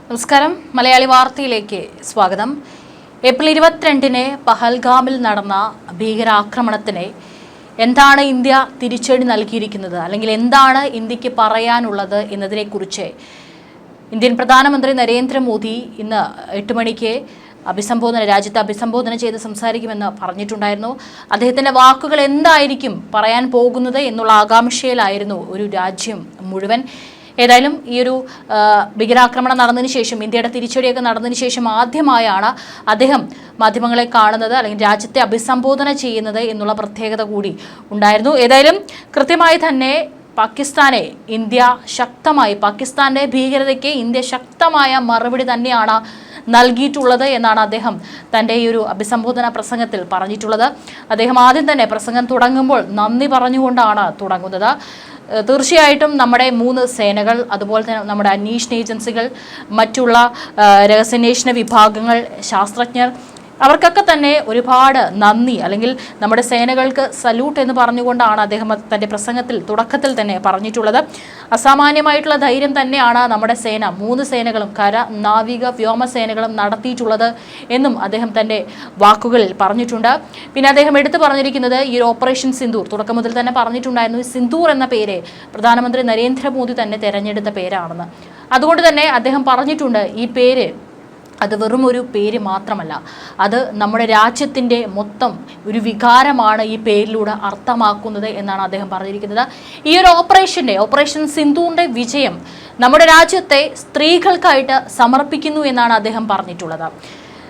നമസ്കാരം. മലയാളി വാർത്തയിലേക്ക് സ്വാഗതം. ഏപ്രിൽ 22-ന് പഹൽഗാമിൽ നടന്ന ഭീകരാക്രമണത്തിന് എന്താണ് ഇന്ത്യ തിരിച്ചടി നൽകിയിരിക്കുന്നത്, അല്ലെങ്കിൽ എന്താണ് ഇന്ത്യക്ക് പറയാനുള്ളത് എന്നതിനെക്കുറിച്ച് ഇന്ത്യൻ പ്രധാനമന്ത്രി നരേന്ദ്രമോദി ഇന്ന് 8 മണിക്ക് രാജ്യത്തെ അഭിസംബോധന ചെയ്ത് സംസാരിക്കുമെന്ന് പറഞ്ഞിട്ടുണ്ടായിരുന്നു. അദ്ദേഹത്തിൻ്റെ വാക്കുകൾ എന്തായിരിക്കും പറയാൻ പോകുന്നത് എന്നുള്ള ആകാംക്ഷയിലായിരുന്നു ഒരു രാജ്യം മുഴുവൻ. ഏതായാലും ഈ ഒരു ഭീകരാക്രമണം നടന്നതിന് ശേഷം, ഇന്ത്യയുടെ തിരിച്ചടിയൊക്കെ നടന്നതിന് ശേഷം ആദ്യമായാണ് അദ്ദേഹം മാധ്യമങ്ങളെ കാണുന്നത്, അല്ലെങ്കിൽ രാജ്യത്തെ അഭിസംബോധന ചെയ്യുന്നത് എന്നുള്ള പ്രത്യേകത കൂടി ഉണ്ടായിരുന്നു. ഏതായാലും കൃത്യമായി തന്നെ പാകിസ്ഥാന്റെ ഭീകരതയ്ക്ക് ഇന്ത്യ ശക്തമായ മറുപടി തന്നെയാണ് നൽകിയിട്ടുള്ളത് എന്നാണ് അദ്ദേഹം തൻ്റെ ഈ ഒരു അഭിസംബോധന പ്രസംഗത്തിൽ പറഞ്ഞിട്ടുള്ളത്. അദ്ദേഹം ആദ്യം തന്നെ പ്രസംഗം തുടങ്ങുമ്പോൾ നന്ദി പറഞ്ഞുകൊണ്ടാണ് തുടങ്ങുന്നത്. തീർച്ചയായിട്ടും നമ്മുടെ 3 സേനകൾ, അതുപോലെ തന്നെ നമ്മുടെ അന്വേഷണ ഏജൻസികൾ, മറ്റുള്ള രഹസ്യാന്വേഷണ വിഭാഗങ്ങൾ, ശാസ്ത്രജ്ഞർ, അവർക്കൊക്കെ തന്നെ ഒരുപാട് നന്ദി, അല്ലെങ്കിൽ നമ്മുടെ സേനകൾക്ക് സല്യൂട്ട് എന്ന് പറഞ്ഞുകൊണ്ടാണ് അദ്ദേഹം തൻ്റെ പ്രസംഗത്തിൽ തുടക്കത്തിൽ തന്നെ പറഞ്ഞിട്ടുള്ളത്. അസാമാന്യമായിട്ടുള്ള ധൈര്യം തന്നെയാണ് നമ്മുടെ സേന, 3 സേനകളും, കര, നാവിക, വ്യോമസേനകളും നടത്തിയിട്ടുള്ളത് എന്നും അദ്ദേഹം തൻ്റെ വാക്കുകളിൽ പറഞ്ഞിട്ടുണ്ട്. പിന്നെ അദ്ദേഹം എടുത്തു പറഞ്ഞിരിക്കുന്നത് ഈ ഒരു ഓപ്പറേഷൻ സിന്ദൂർ, തുടക്കം മുതൽ തന്നെ പറഞ്ഞിട്ടുണ്ടായിരുന്നു, സിന്ദൂർ എന്ന പേര് പ്രധാനമന്ത്രി നരേന്ദ്രമോദി തന്നെ തെരഞ്ഞെടുത്ത പേരാണെന്ന്. അതുകൊണ്ട് തന്നെ അദ്ദേഹം പറഞ്ഞിട്ടുണ്ട്, ഈ പേര് അത് വെറും ഒരു പേര് മാത്രമല്ല, അത് നമ്മുടെ രാജ്യത്തിൻ്റെ മൊത്തം ഒരു വികാരമാണ് ഈ പേരിലൂടെ അർത്ഥമാക്കുന്നത് എന്നാണ് അദ്ദേഹം പറഞ്ഞിരിക്കുന്നത്. ഈ ഒരു ഓപ്പറേഷൻ സിന്ദൂറിൻ്റെ വിജയം നമ്മുടെ രാജ്യത്തെ സ്ത്രീകൾക്കായിട്ട് സമർപ്പിക്കുന്നു എന്നാണ് അദ്ദേഹം പറഞ്ഞിട്ടുള്ളത്.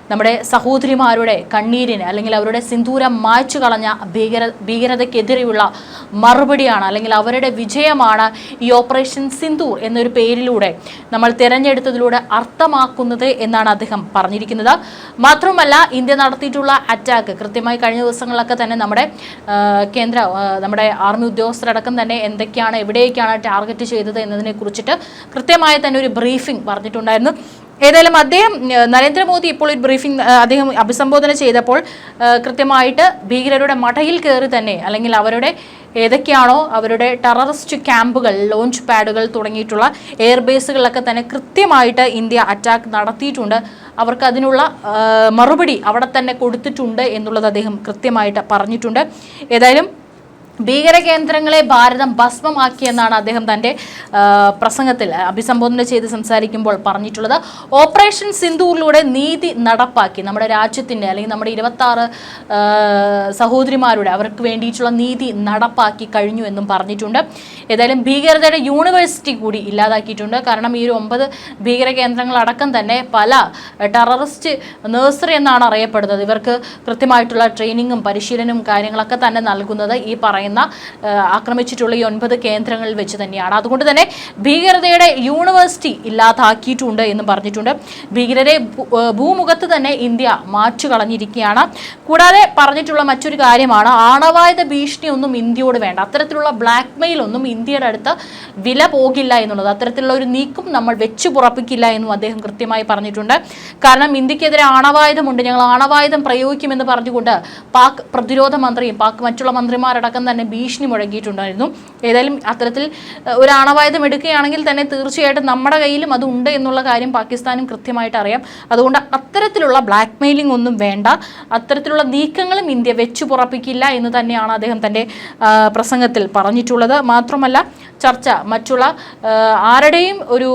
നമ്മുടെ സഹോദരിമാരുടെ കണ്ണീരിന്, അല്ലെങ്കിൽ അവരുടെ സിന്ദൂരം മായ്ച്ചു കളഞ്ഞ ഭീകരതയ്ക്കെതിരെയുള്ള മറുപടിയാണ്, അല്ലെങ്കിൽ അവരുടെ വിജയമാണ് ഈ ഓപ്പറേഷൻ സിന്ദൂർ എന്നൊരു പേരിലൂടെ നമ്മൾ തിരഞ്ഞെടുത്തതിലൂടെ അർത്ഥമാക്കുന്നത് എന്നാണ് അദ്ദേഹം പറഞ്ഞിരിക്കുന്നത്. മാത്രമല്ല, ഇന്ത്യ നടത്തിയിട്ടുള്ള അറ്റാക്ക് കൃത്യമായി കഴിഞ്ഞ ദിവസങ്ങളിലൊക്കെ തന്നെ നമ്മുടെ ആർമി ഉദ്യോഗസ്ഥരടക്കം തന്നെ എന്തൊക്കെയാണ്, എവിടേക്കാണ് ടാർഗറ്റ് ചെയ്തത് എന്നതിനെ കുറിച്ചിട്ട് കൃത്യമായി തന്നെ ഒരു ബ്രീഫിംഗ് പറഞ്ഞിട്ടുണ്ടായിരുന്നു. ഏതായാലും നരേന്ദ്രമോദി ഇപ്പോൾ ഒരു ബ്രീഫിംഗ് അദ്ദേഹം അഭിസംബോധന ചെയ്തപ്പോൾ കൃത്യമായിട്ട് ഭീകരരുടെ മടയിൽ കയറി തന്നെ, അല്ലെങ്കിൽ ഏതൊക്കെയാണോ അവരുടെ ടെററിസ്റ്റ് ക്യാമ്പുകൾ, ലോഞ്ച് പാഡുകൾ തുടങ്ങിയിട്ടുള്ള എയർബേസുകളിലൊക്കെ തന്നെ കൃത്യമായിട്ട് ഇന്ത്യ അറ്റാക്ക് നടത്തിയിട്ടുണ്ട്. അവർക്ക് അതിനുള്ള മറുപടി അവിടെ തന്നെ കൊടുത്തിട്ടുണ്ട് എന്നുള്ളത് അദ്ദേഹം കൃത്യമായിട്ട് പറഞ്ഞിട്ടുണ്ട്. ഏതായാലും ഭീകര കേന്ദ്രങ്ങളെ ഭാരതം ഭസ്മമാക്കിയെന്നാണ് അദ്ദേഹം തൻ്റെ പ്രസംഗത്തിൽ അഭിസംബോധന ചെയ്ത് സംസാരിക്കുമ്പോൾ പറഞ്ഞിട്ടുള്ളത്. ഓപ്പറേഷൻ സിന്ദൂറിലൂടെ നീതി നടപ്പാക്കി നമ്മുടെ രാജ്യത്തിൻ്റെ, അല്ലെങ്കിൽ നമ്മുടെ 26 സഹോദരിമാരുടെ, അവർക്ക് വേണ്ടിയിട്ടുള്ള നീതി നടപ്പാക്കി കഴിഞ്ഞു എന്നും പറഞ്ഞിട്ടുണ്ട്. ഏതായാലും ഭീകരതയുടെ യൂണിവേഴ്സിറ്റി കൂടി ഇല്ലാതാക്കിയിട്ടുണ്ട്. കാരണം ഈ ഒരു 9 ഭീകര കേന്ദ്രങ്ങളടക്കം തന്നെ പല ടെററിസ്റ്റ് നഴ്സറി എന്നാണ് അറിയപ്പെടുന്നത്. ഇവർക്ക് കൃത്യമായിട്ടുള്ള ട്രെയിനിങ്ങും പരിശീലനവും കാര്യങ്ങളൊക്കെ തന്നെ നൽകുന്നത് ഈ ആക്രമിച്ചിട്ടുള്ള ഈ 9 കേന്ദ്രങ്ങളിൽ വെച്ച് തന്നെയാണ്. അതുകൊണ്ട് തന്നെ ഭീകരതയുടെ യൂണിവേഴ്സിറ്റി ഇല്ലാതാക്കിയിട്ടുണ്ട് എന്നും പറഞ്ഞിട്ടുണ്ട്. ഭീകരരെ ഭൂമുഖത്ത് തന്നെ ഇന്ത്യ മാച്ചു കളഞ്ഞിരിക്കുകയാണ്. കൂടാതെ പറഞ്ഞിട്ടുള്ള മറ്റൊരു കാര്യമാണ്, ആണവായുധ ഭീഷണിയൊന്നും ഇന്ത്യയോട് വേണ്ട, അത്തരത്തിലുള്ള ബ്ലാക്ക് മെയിൽ ഒന്നും ഇന്ത്യയുടെ അടുത്ത് വില പോകില്ല എന്നുള്ളത്, അത്തരത്തിലുള്ള ഒരു നീക്കം നമ്മൾ വെച്ചു പുറപ്പിക്കില്ല എന്നും അദ്ദേഹം കൃത്യമായി പറഞ്ഞിട്ടുണ്ട്. കാരണം ഇന്ത്യക്കെതിരെ ആണവായുധമുണ്ട്, ഞങ്ങൾ ആണവായുധം പ്രയോഗിക്കുമെന്ന് പറഞ്ഞുകൊണ്ട് പാക് പ്രതിരോധ മന്ത്രിയും മറ്റുള്ള മന്ത്രിമാരടക്കം തന്നെ ഭീഷണി മുഴങ്ങിയിട്ടുണ്ടായിരുന്നു. ഏതായാലും അത്തരത്തിൽ ഒരു ആണവായുധം എടുക്കുകയാണെങ്കിൽ തന്നെ തീർച്ചയായിട്ടും നമ്മുടെ കയ്യിലും അതുണ്ട് എന്നുള്ള കാര്യം പാകിസ്ഥാനും കൃത്യമായിട്ട് അറിയാം. അതുകൊണ്ട് അത്തരത്തിലുള്ള ബ്ലാക്ക് മെയിലിംഗ് ഒന്നും വേണ്ട, അത്തരത്തിലുള്ള നീക്കങ്ങളും ഇന്ത്യ വെച്ചു പുറപ്പിക്കില്ല എന്ന് തന്നെയാണ് അദ്ദേഹം തൻ്റെ പ്രസംഗത്തിൽ പറഞ്ഞിട്ടുള്ളത്. മാത്രമല്ല, ചർച്ച മറ്റുള്ള ആരുടെയും ഒരു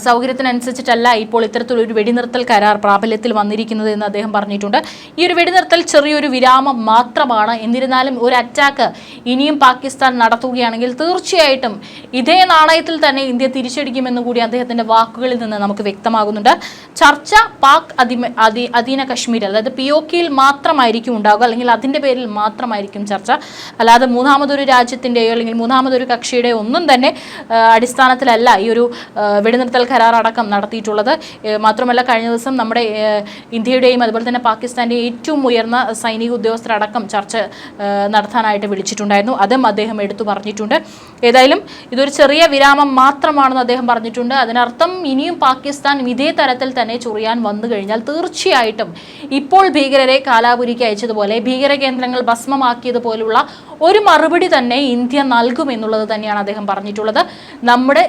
സൗകര്യത്തിനനുസരിച്ചിട്ടല്ല ഇപ്പോൾ ഇത്തരത്തിലൊരു വെടിനിർത്തൽ കരാർ പ്രാബല്യത്തിൽ വന്നിരിക്കുന്നത് എന്ന് അദ്ദേഹം പറഞ്ഞിട്ടുണ്ട്. ഈ ഒരു വെടിനിർത്തൽ ചെറിയൊരു വിരാമം മാത്രമാണ്. എന്നിരുന്നാലും ഒരു അറ്റാക്ക് ഇനിയും പാകിസ്ഥാൻ നടത്തുകയാണെങ്കിൽ തീർച്ചയായിട്ടും ഇതേ നാണയത്തിൽ തന്നെ ഇന്ത്യ തിരിച്ചടിക്കുമെന്ന് കൂടി അദ്ദേഹത്തിൻ്റെ വാക്കുകളിൽ നിന്ന് നമുക്ക് വ്യക്തമാകുന്നുണ്ട്. ചർച്ച പാക് അധീന കശ്മീരിൽ, അതായത് POKയിൽ മാത്രമായിരിക്കും ഉണ്ടാവുക, അല്ലെങ്കിൽ അതിൻ്റെ പേരിൽ മാത്രമായിരിക്കും ചർച്ച. അല്ലാതെ മൂന്നാമതൊരു രാജ്യത്തിൻ്റെയോ അല്ലെങ്കിൽ മൂന്നാമതൊരു കക്ഷിയുടെയോ ഒന്നും തന്നെ അടിസ്ഥാനത്തിലല്ല ഈ ഒരു വെടിനിർത്തൽ കരാർ അടക്കം നടത്തിയിട്ടുള്ളത്. മാത്രമല്ല, കഴിഞ്ഞ ദിവസം നമ്മുടെ ഇന്ത്യയുടെയും അതുപോലെ തന്നെ പാകിസ്ഥാൻ്റെയും ഏറ്റവും ഉയർന്ന സൈനിക ഉദ്യോഗസ്ഥരടക്കം ചർച്ച നടത്താനായിട്ട് വിളിച്ചിട്ടുണ്ടായിരുന്നു. അതും അദ്ദേഹം എടുത്തു പറഞ്ഞിട്ടുണ്ട്. ഏതായാലും ഇതൊരു ചെറിയ വിരാമം മാത്രമാണെന്ന് അദ്ദേഹം പറഞ്ഞിട്ടുണ്ട്. അതിനർത്ഥം ഇനിയും പാകിസ്ഥാൻ ഇതേ തരത്തിൽ തന്നെ ചൊറിയാൻ വന്നു കഴിഞ്ഞാൽ തീർച്ചയായിട്ടും ഇപ്പോൾ ഭീകരരെ കാലാപുരിക്ക് അയച്ചതുപോലെ, ഭീകര കേന്ദ്രങ്ങൾ ഭസ്മമാക്കിയതുപോലുള്ള ഒരു മറുപടി തന്നെ ഇന്ത്യ നൽകുമെന്നുള്ളത് തന്നെയാണ് അദ്ദേഹം പറഞ്ഞിട്ടുള്ളത്. നമ്മുടെ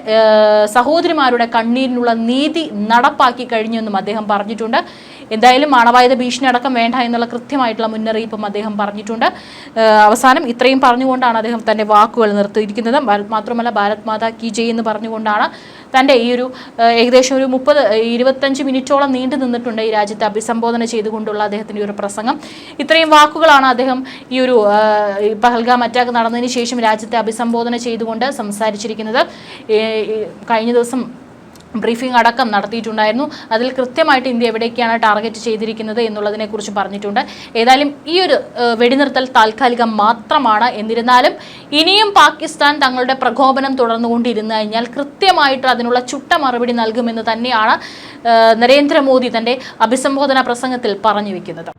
സഹോദരിമാരുടെ കണ്ണീരിനുള്ള നീതി നടപ്പാക്കി കഴിഞ്ഞെന്നും അദ്ദേഹം പറഞ്ഞിട്ടുണ്ട്. എന്തായാലും ആണവായുധ ഭീഷണി അടക്കം വേണ്ട എന്നുള്ള കൃത്യമായിട്ടുള്ള മുന്നറിയിപ്പും അദ്ദേഹം പറഞ്ഞിട്ടുണ്ട്. അവസാനം ഇത്രയും പറഞ്ഞുകൊണ്ടാണ് അദ്ദേഹം തന്റെ വാക്കുകൾ നിർത്തിയിരിക്കുന്നത്. മാത്രമല്ല ഭാരത് മാതാ കി ജയ് എന്ന് പറഞ്ഞുകൊണ്ടാണ് തൻ്റെ ഈ ഒരു ഏകദേശം ഒരു 25 മിനിറ്റോളം നീണ്ടു നിന്നിട്ടുണ്ട് ഈ രാജ്യത്തെ അഭിസംബോധന ചെയ്തുകൊണ്ടുള്ള അദ്ദേഹത്തിൻ്റെ ഒരു പ്രസംഗം. ഇത്രയും വാക്കുകളാണ് അദ്ദേഹം ഈ ഒരു പഹൽഗാം അറ്റാക്ക് നടന്നതിന് ശേഷം രാജ്യത്തെ അഭിസംബോധന ചെയ്തുകൊണ്ട് സംസാരിച്ചിരിക്കുന്നത്. കഴിഞ്ഞ ദിവസം ബ്രീഫിംഗ് അടക്കം നടത്തിയിട്ടുണ്ടായിരുന്നു. അതിൽ കൃത്യമായിട്ട് ഇന്ത്യ എവിടേക്കാണ് ടാർഗറ്റ് ചെയ്തിരിക്കുന്നത് എന്നുള്ളതിനെക്കുറിച്ച് പറഞ്ഞിട്ടുണ്ട്. ഏതായാലും ഈ ഒരു വെടിനിർത്തൽ താൽക്കാലികം മാത്രമാണ്. എന്നിരുന്നാലും ഇനിയും പാകിസ്ഥാൻ തങ്ങളുടെ പ്രകോപനം തുടർന്നുകൊണ്ടിരുന്നു കഴിഞ്ഞാൽ കൃത്യമായിട്ട് അതിനുള്ള ചുട്ട മറുപടി നൽകുമെന്ന് തന്നെയാണ് നരേന്ദ്രമോദി തൻ്റെ അഭിസംബോധന പ്രസംഗത്തിൽ പറഞ്ഞു വെക്കുന്നത്.